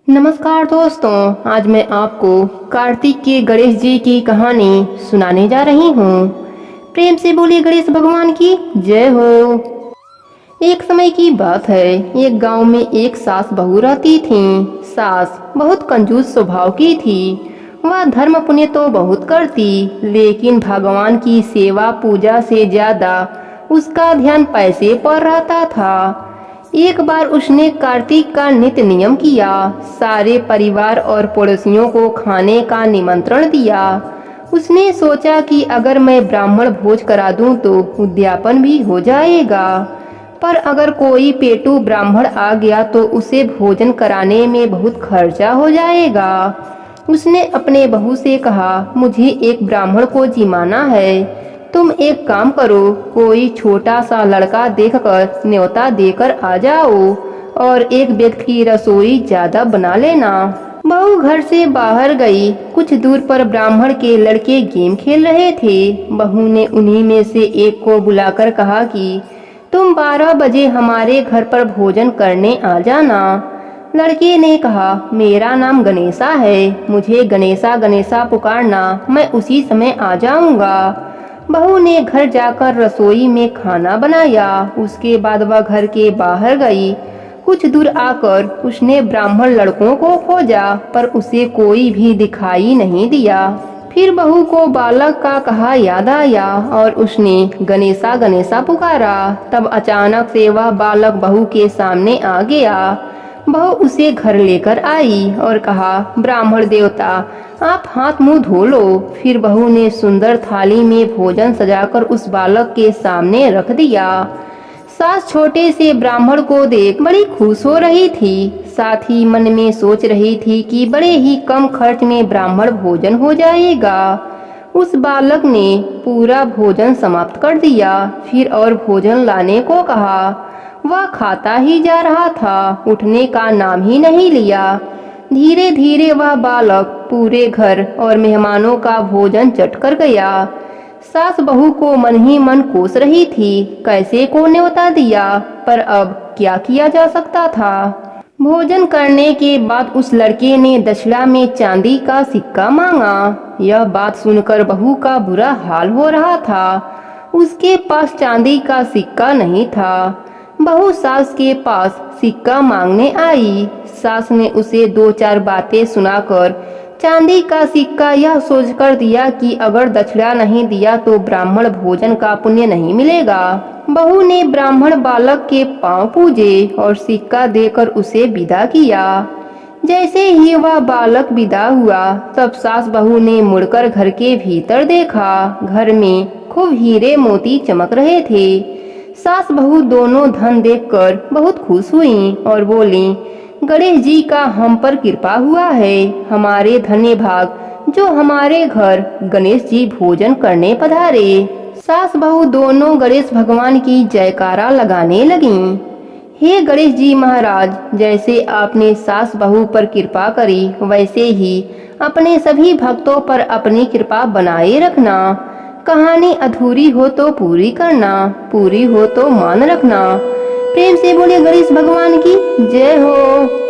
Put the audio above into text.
नमस्कार दोस्तों, आज मैं आपको कार्तिक के गणेश जी की कहानी सुनाने जा रही हूँ। प्रेम से बोलिए गणेश भगवान की जय हो। एक समय की बात है, एक गांव में एक सास बहू रहती थीं। सास बहुत कंजूस स्वभाव की थी। वह धर्म पुण्य तो बहुत करती, लेकिन भगवान की सेवा पूजा से ज्यादा उसका ध्यान पैसे पर रहता था। एक बार उसने कार्तिक का नित्य नियम किया, सारे परिवार और पड़ोसियों को खाने का निमंत्रण दिया। उसने सोचा कि अगर मैं ब्राह्मण भोज करा दूं तो उद्यापन भी हो जाएगा, पर अगर कोई पेटू ब्राह्मण आ गया तो उसे भोजन कराने में बहुत खर्चा हो जाएगा। उसने अपने बहू से कहा, मुझे एक ब्राह्मण को जिमाना है। तुम एक काम करो, कोई छोटा सा लड़का देखकर न्योता देकर आ जाओ और एक व्यक्ति की रसोई ज्यादा बना लेना। बहू घर से बाहर गई। कुछ दूर पर ब्राह्मण के लड़के गेम खेल रहे थे। बहू ने उन्हीं में से एक को बुलाकर कहा कि तुम 12 बजे हमारे घर पर भोजन करने आ जाना। लड़के ने कहा, मेरा नाम गणेशा है, मुझे गणेशा गणेशा पुकारना, मैं उसी समय आ जाऊंगा। बहू ने घर जाकर रसोई में खाना बनाया। उसके बाद वह घर के बाहर गई। कुछ दूर आकर उसने ब्राह्मण लड़कों को खोजा, पर उसे कोई भी दिखाई नहीं दिया। फिर बहू को बालक का कहा याद आया और उसने गणेशा गणेशा पुकारा। तब अचानक से वह बालक बहू के सामने आ गया। बहू उसे घर लेकर आई और कहा, ब्राह्मण देवता, आप हाथ मुंह धो लो। फिर बहू ने सुंदर थाली में भोजन सजाकर उस बालक के सामने रख दिया। सास छोटे से ब्राह्मण को देख बड़ी खुश हो रही थी, साथ ही मन में सोच रही थी कि बड़े ही कम खर्च में ब्राह्मण भोजन हो जाएगा। उस बालक ने पूरा भोजन समाप्त कर दिया, फिर और भोजन लाने को कहा। वह खाता ही जा रहा था, उठने का नाम ही नहीं लिया। धीरे धीरे वह बालक पूरे घर और मेहमानों का भोजन चट कर गया। सास बहू को मन ही मन कोस रही थी, कैसे को न्योता दिया, पर अब क्या किया जा सकता था। भोजन करने के बाद उस लड़के ने दक्षिणा में चांदी का सिक्का मांगा। यह बात सुनकर बहू का बुरा हाल हो रहा था। उसके पास चांदी का सिक्का नहीं था। बहू सास के पास सिक्का मांगने आई। सास ने उसे 2-4 बातें सुनाकर चांदी का सिक्का यह सोचकर दिया कि अगर दक्षिणा नहीं दिया तो ब्राह्मण भोजन का पुण्य नहीं मिलेगा। बहू ने ब्राह्मण बालक के पांव पूजे और सिक्का देकर उसे विदा किया। जैसे ही वह बालक विदा हुआ, तब सास बहू ने मुड़कर घर के भीतर देखा। घर में खूब हीरे मोती चमक रहे थे। सास बहू दोनों धन देखकर बहुत खुश हुई और बोली, गणेश जी का हम पर कृपा हुआ है। हमारे धन्य भाग जो हमारे घर गणेश जी भोजन करने पधारे। सास बहू दोनों गणेश भगवान की जयकारा लगाने लगीं। हे गणेश जी महाराज, जैसे आपने सास बहू पर कृपा करी, वैसे ही अपने सभी भक्तों पर अपनी कृपा बनाए रखना। कहानी अधूरी हो तो पूरी करना, पूरी हो तो मान रखना। प्रेम से बोले गणेश भगवान की जय हो।